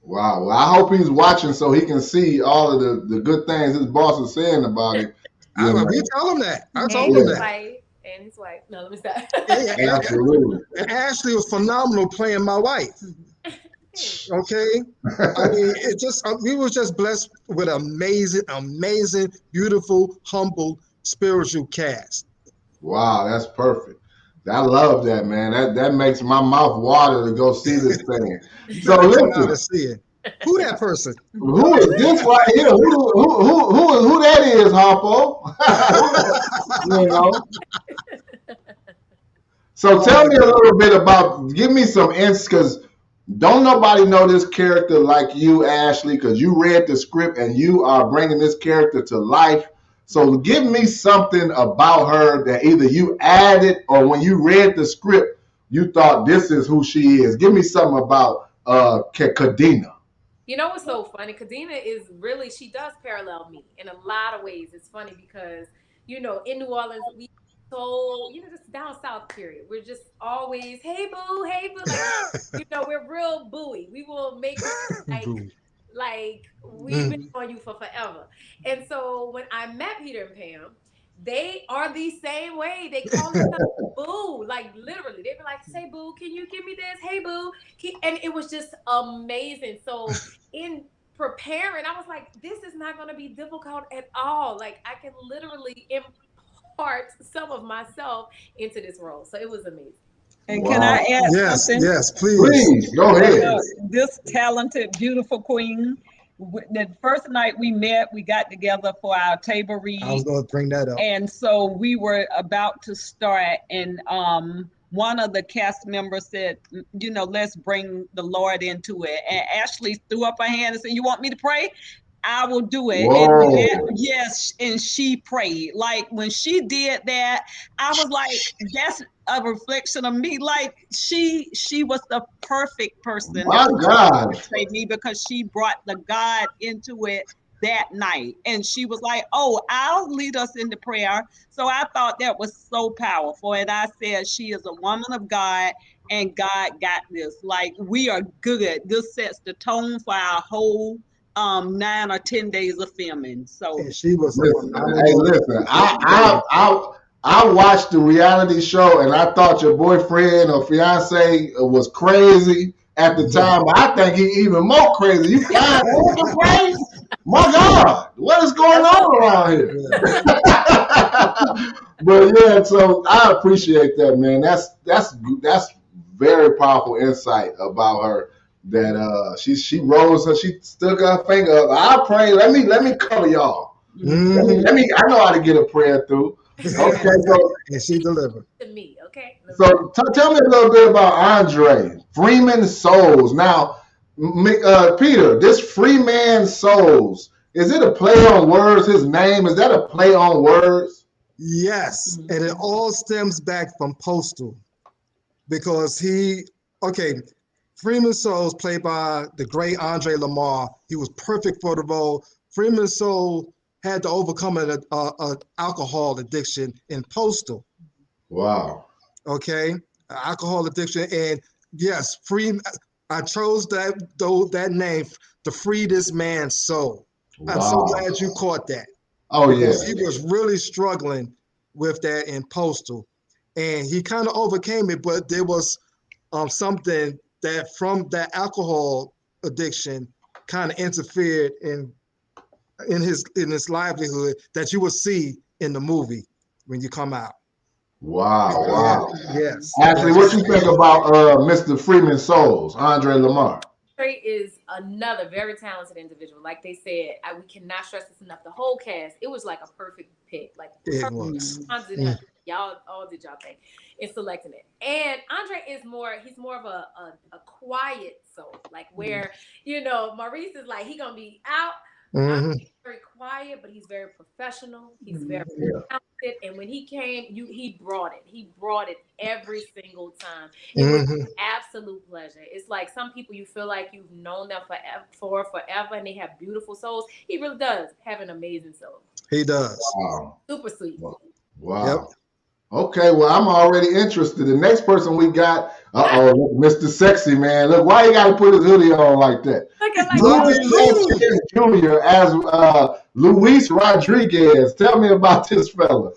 Wow. Well, I hope he's watching so he can see all of the good things his boss is saying about him. We tell him that. I told him that. And his wife. No, let me stop. Absolutely. And Ashley was phenomenal playing my wife. Okay, we was just blessed with amazing, beautiful, humble, spiritual cast. Wow, that's perfect. I love that, man. That makes my mouth water to go see this thing. So listen, who that person? Who is this right here? Who that is, Harpo? So tell me a little bit about. Give me some insights, because don't nobody know this character like you, Ashley, because you read the script and you are bringing this character to life. So give me something about her that either you added or when you read the script, you thought this is who she is. Give me something about Cadina. You know what's so funny? Cadina is really, she does parallel me in a lot of ways. It's funny because, in New Orleans, we just down south period. We're just always, hey boo. Like, we're real booey. We will make it like we've been on you for forever. And so when I met Peter and Pam, they are the same way. They call themselves boo. Like literally, they'd be like, say boo, can you give me this? Hey boo. And it was just amazing. So in preparing, I was like, this is not going to be difficult at all. Like I can literally impart some of myself into this role. So it was amazing. And can I add something? Yes, please. Go ahead. This talented, beautiful queen. The first night we met, we got together for our table read. I was going to bring that up. And so we were about to start, and one of the cast members said, you know, let's bring the Lord into it. And Ashley threw up her hand and said, you want me to pray? I will do it. And yes, and she prayed. Like when she did that, I was like, that's a reflection of me. Like she was the perfect person. My God. To me, because she brought the God into it that night. And she was like, oh, I'll lead us into prayer. So I thought that was so powerful. And I said, she is a woman of God and God got this. Like we are good. This sets the tone for our whole 9 or 10 days of filming. So And she was listen, I watched the reality show and I thought your boyfriend or fiance was crazy at the time. I think he even more crazy. You guys crazy? My God, what is going on around here? But yeah, so I appreciate that, man. That's very powerful insight about her. That she rose, she stuck her finger up. I pray. Let me cover y'all. Mm-hmm. I know how to get a prayer through. Okay, so and she delivered. To me, okay. So tell me a little bit about Andre, Freeman Souls. Now, Peter, this Freeman Souls, is it a play on words? His name, is that a play on words? Yes, and it all stems back from Postal because Freeman Souls, played by the great Andre Lamar, he was perfect for the role. Freeman Souls had to overcome an alcohol addiction in Postal. Wow. Okay, alcohol addiction, and yes, I chose that name to free this man's soul. Wow. I'm so glad you caught that. Oh yeah, he was really struggling with that in Postal, and he kind of overcame it. But there was something that from that alcohol addiction kind of interfered in his livelihood that you will see in the movie when you come out. Wow. Yes. Ashley, what you think about Mr. Freeman Souls, Andre Lamar? Andre is another very talented individual. Like they said, we cannot stress this enough. The whole cast, it was like a perfect pick. Like it was. Y'all all did y'all thing in selecting it. And Andre is he's more of a quiet soul. Like where, Maurice is like, he gonna be out. He's very quiet, but he's very professional. He's very talented. And when he came, he brought it. He brought it every single time. It was an absolute pleasure. It's like some people you feel like you've known them forever, and they have beautiful souls. He really does have an amazing soul. He does. Wow. Super sweet. Wow. Yep. Okay, well, I'm already interested. The next person we got, Mr. Sexy Man. Look, why you got to put his hoodie on like that? Louis Jr. as Luis Rodriguez. Tell me about this fella.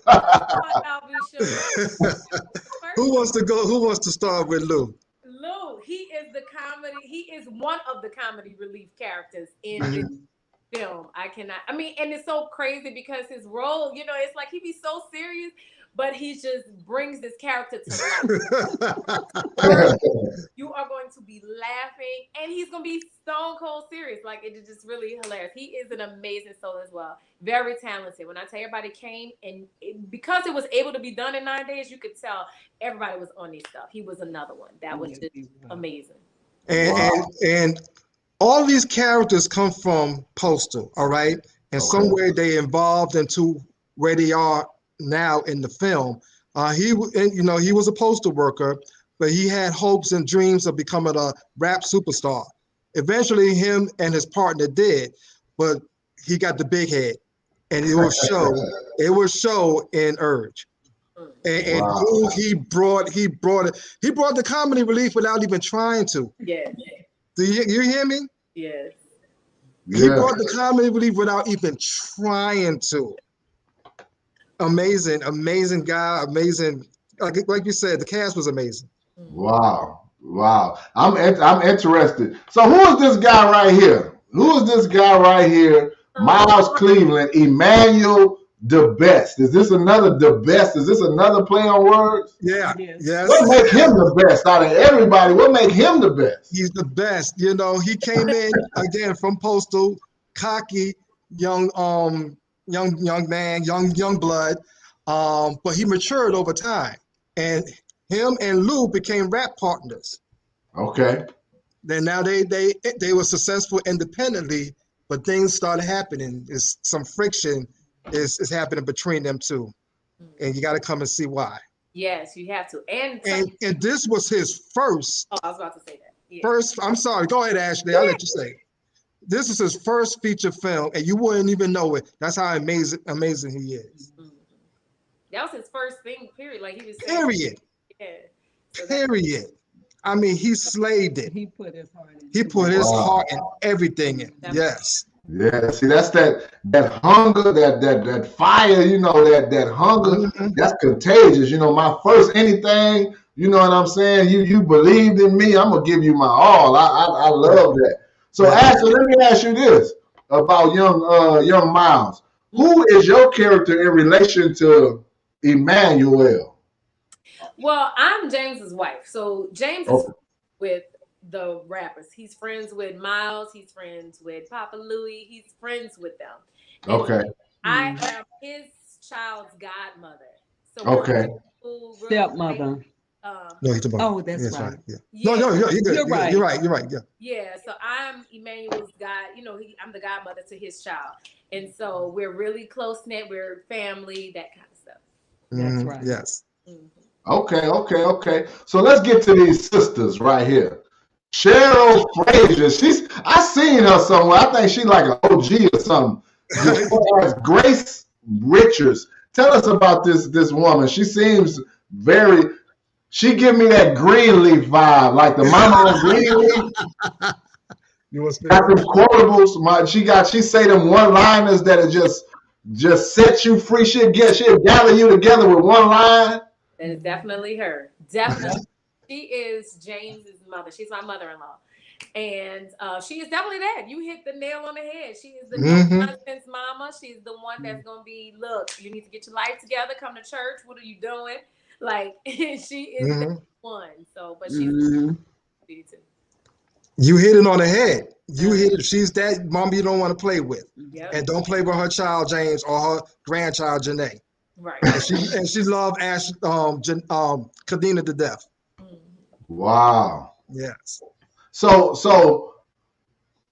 Who wants to go? Who wants to start with Lou? Lou, he is He is one of the comedy relief characters in this film. And it's so crazy because his role, it's like he be so serious, but he just brings this character to life. You are going to be laughing, and he's going to be stone cold serious. Like, it is just really hilarious. He is an amazing soul as well. Very talented. When I tell you everybody came, and because it was able to be done in 9 days, you could tell everybody was on this stuff. He was another one. That was just amazing. And all these characters come from Postal, all right? And somewhere they evolved into where they are now in the film. He was a postal worker, but he had hopes and dreams of becoming a rap superstar. Eventually, him and his partner did, but he got the big head, and it will show. It will show in Urge. And he brought it. He brought the comedy relief without even trying to. Yeah. Do you hear me? Yes. He brought the comedy relief without even trying to. Amazing guy, amazing. Like you said, the cast was amazing. Wow. I'm interested. So who is this guy right here? Miles Cleveland, Emmanuel DeBest. Is this another DeBest? Is this another play on words? Yeah. Yes. What make him the best out of everybody? What make him the best? He's the best. He came in again from Postal, cocky, young man, young blood, but he matured over time. And Him and Lou became rap partners. Okay. Then now they were successful independently, but things started happening. Is some friction is happening between them two, and you got to come and see why. Yes, you have to. And this was his first. Oh, I was about to say that. Yeah. First, I'm sorry. Go ahead, Ashley. I'll let you say it. This is his first feature film, and you wouldn't even know it. That's how amazing he is. Mm-hmm. That was his first thing. Period. Like he was. Period. Yeah. So period. I mean, he slayed it. He put his heart in. He put his heart and everything in. Yes. Yeah, see, that's that hunger, that fire, you know, that hunger, that's contagious. You know, my first anything, you know what I'm saying? You believed in me, I'm gonna give you my all. I love that. So Ashley, let me ask you this about young Miles. Who is your character in relation to Emmanuel? Well, I'm James's wife. So James is with the rappers. He's friends with Miles. He's friends with Papa Louie. He's friends with them. And okay. I am his child's godmother. So okay. Stepmother. No, he's about. Oh, that's right. Yeah. No, you're good. You're right. You're right. Yeah. Yeah. So I'm Emmanuel's god. You know, I'm the godmother to his child, and so we're really close knit. We're family. That kind of stuff. That's right. Yes. Okay. So let's get to these sisters right here. Cheryl Frazier. I seen her somewhere. I think she's like an OG or something. Grace Richards. Tell us about this woman. She seems she give me that Greenleaf vibe, like the mama of Greenleaf. Got them quotables. She say them one-liners that are just set you free. She'll gather you together with one line. That is definitely her. Definitely. She is James's mother. She's my mother-in-law. And she is definitely that. You hit the nail on the head. She is the nonsense mama. She's the one that's going to be, look, you need to get your life together. Come to church. What are you doing? Like, she is that one. So, but she's too. You hit it on the head. You hit it. She's that mom you don't want to play with. Yep. And don't play with her child, James, or her grandchild, Janae. Right. And she loved Cadina to death. Wow. Yes. So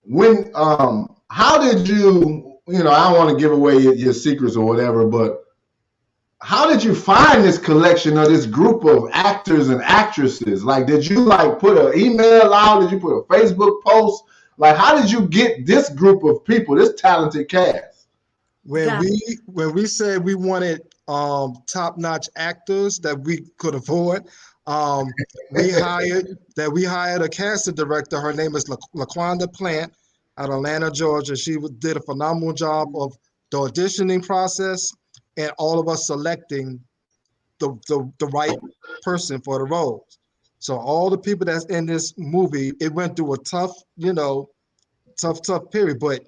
when how did you I don't want to give away your secrets or whatever, but how did you find this collection of this group of actors and actresses? Like, did you put an email out? Did you put a Facebook post? Like, how did you get this group of people, this talented cast? When we said we wanted top-notch actors that we could afford, we hired a casting director. Her name is LaQuanda Plant out of Atlanta, Georgia. She did a phenomenal job of the auditioning process and all of us selecting the right person for the roles. So all the people that's in this movie, it went through a tough period, but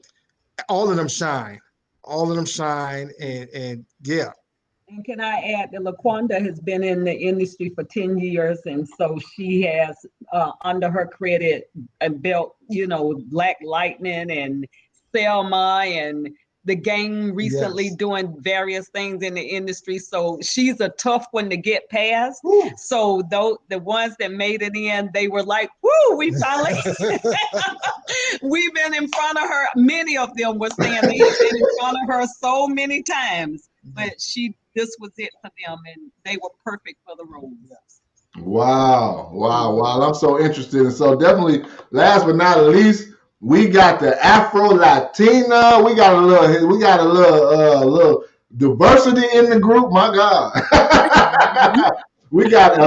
all of them shine. And yeah. And can I add that LaQuanda has been in the industry for 10 years, and so she has under her credit and belt, Black Lightning and Selma and The Game recently doing various things in the industry. So she's a tough one to get past. Woo. So the ones that made it in, they were like, woo, we finally, we've been in front of her. Many of them were saying they have been in front of her so many times, but this was it for them, and they were perfect for the role. Wow. I'm so interested. And so definitely, last but not least, we got the Afro Latina. We got a little diversity in the group. My God. We got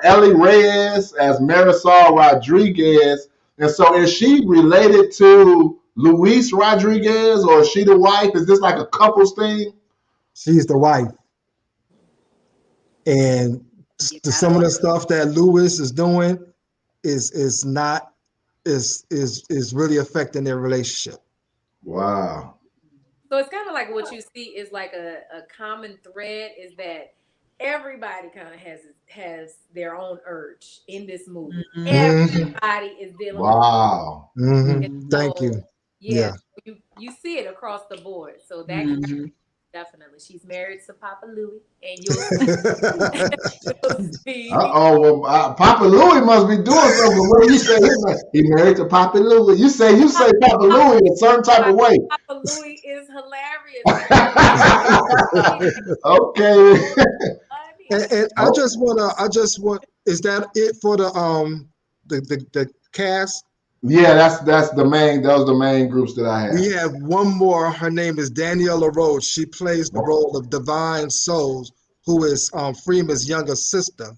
Ellie Reyes as Marisol Rodriguez. And so is she related to Luis Rodriguez, or is she the wife? Is this like a couples thing? She's the wife. And some of the stuff that Luis is doing is really affecting their relationship. Wow. So it's kind of like what you see is like a common thread is that everybody kind of has their own urge in this movie. Mm-hmm. Everybody is dealing with it. Mm-hmm. Thank you. Yeah. You see it across the board. So that Definitely. She's married to Papa Louie, and you'll see. Well, Papa Louie must be doing something. What do you say? He married to Papa Louie. You say Papa Louie in a certain type of way. Papa Louie is hilarious. Okay. And I just want. Is that it for the cast? Yeah, that's the main. Those are the main groups that I have. We have one more. Her name is Danielle Laroche. She plays the role of Divine Souls, who is Freeman's younger sister,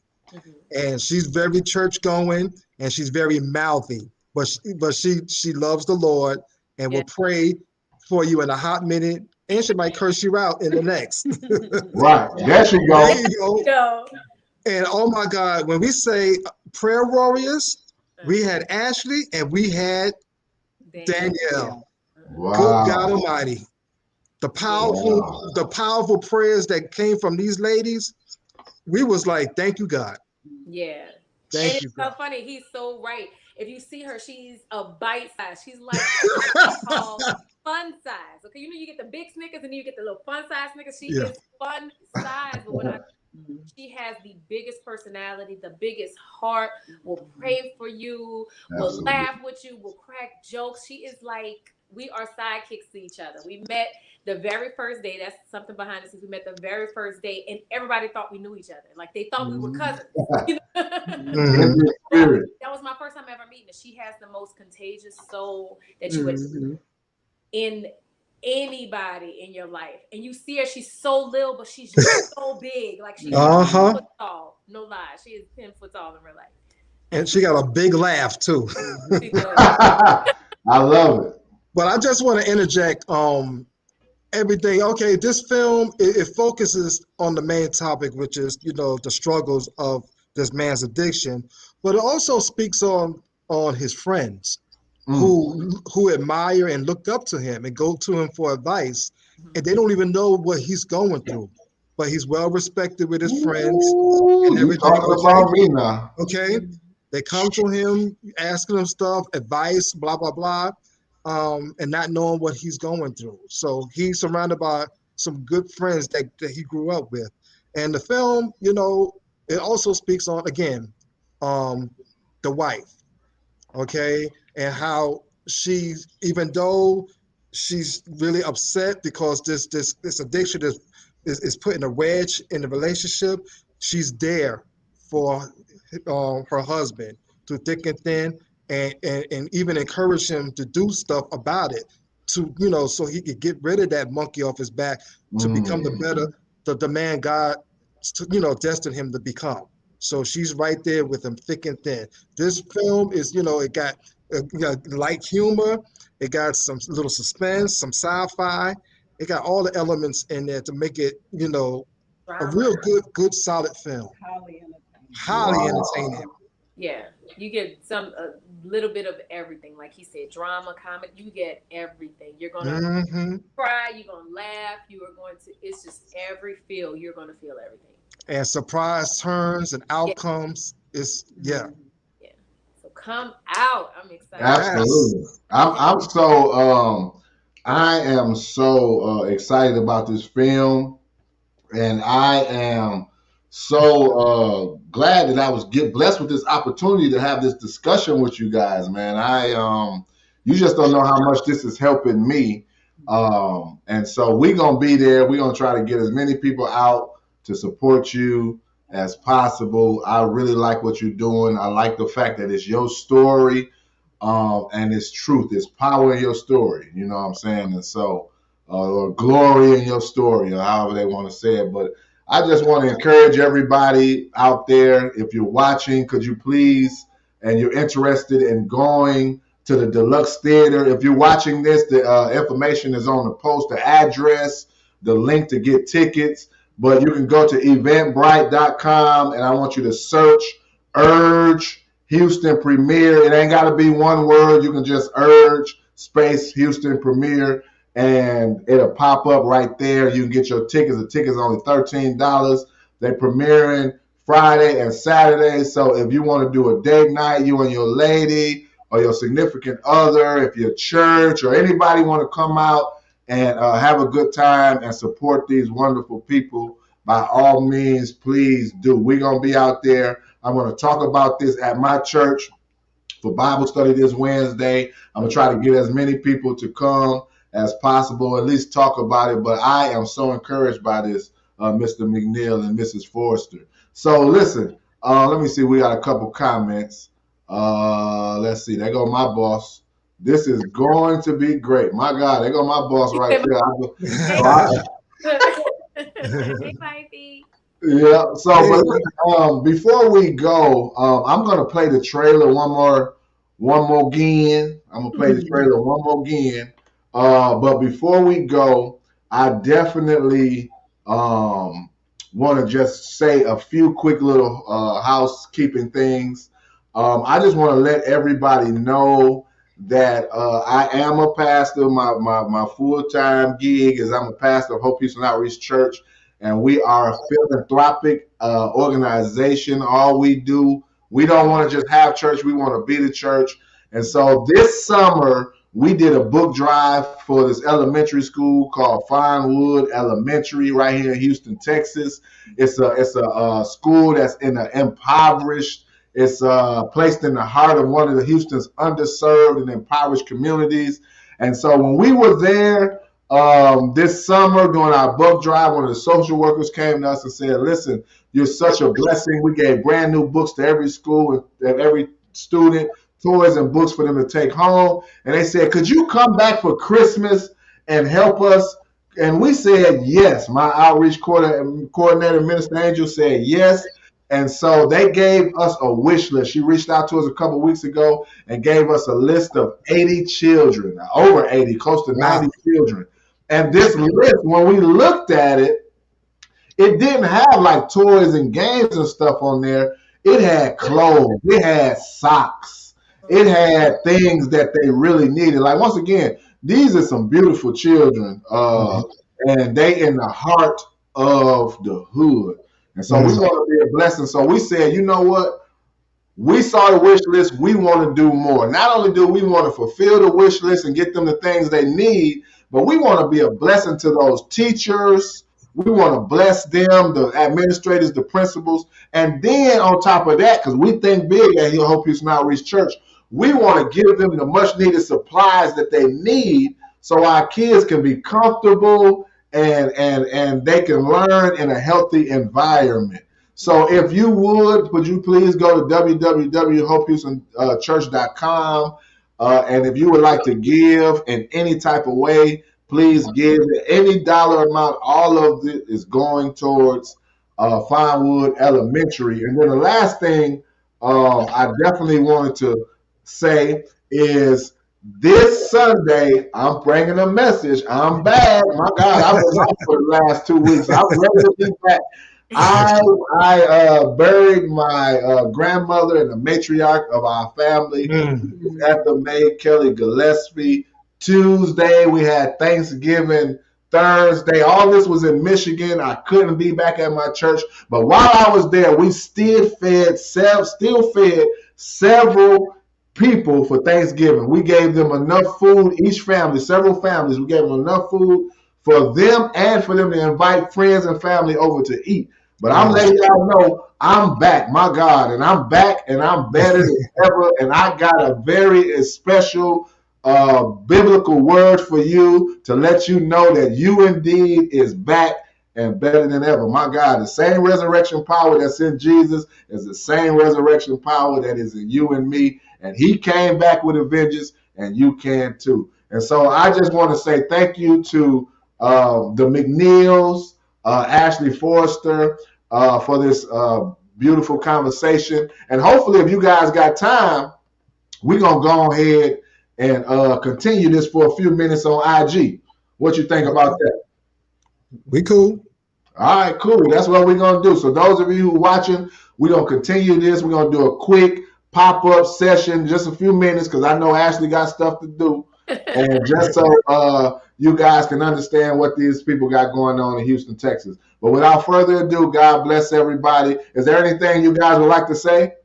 and she's very church going, and she's very mouthy, but she loves the Lord and will pray for you in a hot minute, and she might curse you out in the next. Right, there she go. There you go. And oh my God, when we say prayer warriors, we had Ashley and we had Danielle. Wow. Good God Almighty. The powerful prayers that came from these ladies, we was like, thank you, God. Yeah. Thank you, it's so God. funny. He's so right. If you see her, she's a bite size. She's like fun size. Okay, you know you get the big Snickers and then you get the little fun size Snickers. She is fun size, but she has the biggest personality, the biggest heart, will pray for you, will laugh with you, will crack jokes. She is like, we are sidekicks to each other. We met the very first day. That's something behind the scenes. We met the very first day, and everybody thought we knew each other. Like, they thought we were cousins. That was my first time ever meeting her. She has the most contagious soul that you would in anybody in your life. And you see her, she's so little, but she's just so big. Like, she's 10 foot tall. No lie. She is 10 foot tall in real life. And she got a big laugh too. I love it. But I just want to interject everything. Okay, this film, it focuses on the main topic, which is, the struggles of this man's addiction, but it also speaks on his friends who admire and look up to him and go to him for advice, and they don't even know what he's going through. But he's well respected with his friends and everything. About me now. Okay, they come to him asking him stuff, advice, blah blah blah, and not knowing what he's going through. So he's surrounded by some good friends that he grew up with, and the film, it also speaks on, again, the wife, okay, and how she's, even though she's really upset because this addiction is putting a wedge in the relationship, she's there for her husband through thick and thin, and even encourage him to do stuff about it, to so he could get rid of that monkey off his back to become the man God destined him to become. So she's right there with him, thick and thin. This film is, it got light humor, it got some little suspense, some sci-fi, it got all the elements in there to make it, a real good solid film. Highly entertaining. Yeah, you get a little bit of everything. Like he said, drama, comic, you get everything. You're gonna cry, you're gonna laugh, it's just every feel, you're gonna feel everything. And surprise turns and outcomes is So come out. I'm excited. Absolutely. I am so excited about this film, and I am so glad that I was blessed with this opportunity to have this discussion with you guys, man. You just don't know how much this is helping me. And so we're going to be there. We're going to try to get as many people out to support you as possible. I really like what you're doing. I like the fact that it's your story, and it's truth. It's power in your story. You know what I'm saying? And so, or glory in your story, or however they want to say it. But I just want to encourage everybody out there, if you're watching, could you please, and you're interested in going to the Deluxe Theater, if you're watching this, the information is on the post, the address, the link to get tickets. But you can go to eventbrite.com, and I want you to search Urge Houston Premiere. It ain't got to be one word. You can just Urge space Houston Premiere, and it'll pop up right there. You can get your tickets. The tickets are only $13. They're premiering Friday and Saturday. So if you want to do a date night, you and your lady or your significant other, if your church or anybody want to come out and have a good time and support these wonderful people, by all means, please do. We're going to be out there. I'm going to talk about this at my church for Bible study this Wednesday. I'm going to try to get as many people to come as possible, at least talk about it. But I am so encouraged by this, Mr. Mcniel and Mrs. Forrester. So listen, let me see. We got a couple comments. Let's see. There go my boss. This is going to be great. My God, there go my boss right there. Hey, wifey. Yeah. So, but, before we go, I'm gonna play the trailer one more again. I'm gonna play the trailer one more again. But before we go, I definitely want to just say a few quick little housekeeping things. I just want to let everybody know that I am a pastor. My full-time gig is I'm a pastor of Hope, Peace, and Outreach Church, and we are a philanthropic organization. All we do, we don't want to just have church, we want to be the church. And so this summer, we did a book drive for this elementary school called Finewood Elementary right here in Houston, Texas. It's a school that's in an impoverished, it's placed in the heart of one of the Houston's underserved and impoverished communities. And so when we were there this summer doing our book drive, one of the social workers came to us and said, listen, you're such a blessing. We gave brand new books to every school and every student, toys and books for them to take home. And they said, could you come back for Christmas and help us? And we said, yes. My outreach coordinator, Minister Angel, said yes. And so they gave us a wish list. She reached out to us a couple weeks ago and gave us a list of 80 children, over 80, close to 90 children. And this list, when we looked at it, it didn't have like toys and games and stuff on there. It had clothes. It had socks. It had things that they really needed. Like, once again, these are some beautiful children, and they in the heart of the hood. And so we want to be a blessing. So we said, you know what? We saw the wish list. We want to do more. Not only do we want to fulfill the wish list and get them the things they need, but we want to be a blessing to those teachers. We want to bless them, the administrators, the principals. And then on top of that, because we think big at Hope, Peace, and Outreach Church, we want to give them the much needed supplies that they need so our kids can be comfortable and they can learn in a healthy environment. So if you would you please go to www.hopehoustonchurch.com, and if you would like to give in any type of way, please give any dollar amount. All of it is going towards Finewood Elementary. And then the last thing I definitely wanted to say is, this Sunday, I'm bringing a message. I'm back. My God, I've been out for the last 2 weeks. I'm ready to be back. I buried my grandmother and the matriarch of our family, Ethel May Kelley Gillespie. Tuesday, we had Thanksgiving. Thursday, all this was in Michigan. I couldn't be back at my church. But while I was there, we still fed several people for Thanksgiving. We gave them enough food, each family, several families, we gave them enough food for them and for them to invite friends and family over to eat. But I'm letting y'all know I'm back, my God, and I'm back and I'm better than ever. And I got a very special biblical word for you to let you know that you indeed is back and better than ever. My God, the same resurrection power that's in Jesus is the same resurrection power that is in you and me. And he came back with a vengeance, and you can too. And so I just want to say thank you to the Mcniels, Ashley Forrester, for this beautiful conversation. And hopefully, if you guys got time, we're going to go ahead and continue this for a few minutes on IG. What you think about that? We cool. All right, cool. That's what we're going to do. So those of you who are watching, we're going to continue this. We're going to do a quick pop-up session, just a few minutes, because I know Ashley got stuff to do. And just so you guys can understand what these people got going on in Houston, Texas. But without further ado, God bless everybody. Is there anything you guys would like to say?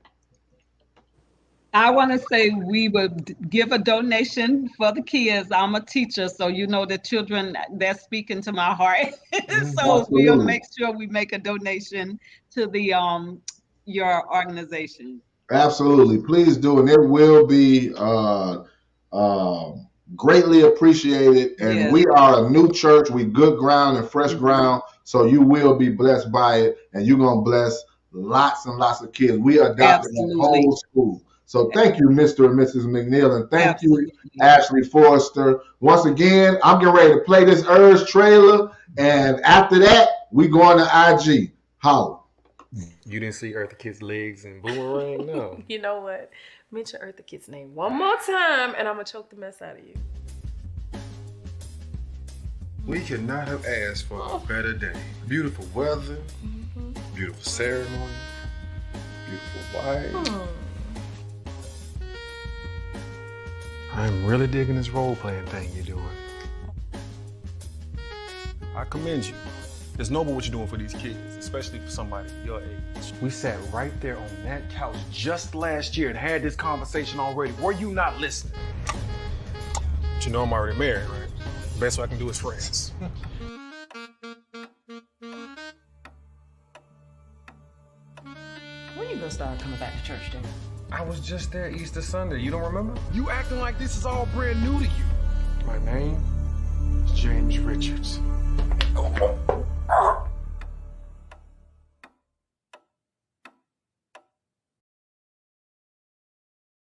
I want to say we would give a donation for the kids. I'm a teacher, so you know the children, they're speaking to my heart. So we'll Absolutely. make sure we make a donation to the your organization. Absolutely. Please do. And it will be greatly appreciated. And Yes. we are a new church. We good ground and fresh ground. So you will be blessed by it. And you're going to bless lots and lots of kids. We adopted the Absolutely. whole school. So thank you, Mr. and Mrs. McNeil. And thank you, Absolutely. Ashley Forrester. Once again, I'm getting ready to play this Urge trailer. And after that, we going to IG. Holla. You didn't see Eartha Kitt's legs and boomerang? No. You know what? Mention Eartha Kitt's name one more time, and I'm gonna choke the mess out of you. We could not have asked for a better day. Beautiful weather, beautiful ceremony, beautiful wife. I'm really digging this role-playing thing you're doing. I commend you. It's noble what you're doing for these kids, especially for somebody your age. We sat right there on that couch just last year and had this conversation already. Were you not listening? But you know I'm already married, right? The best I can do is friends. When you gonna start coming back to church, then? I was just there Easter Sunday. You don't remember? You acting like this is all brand new to you. My name is James Richards.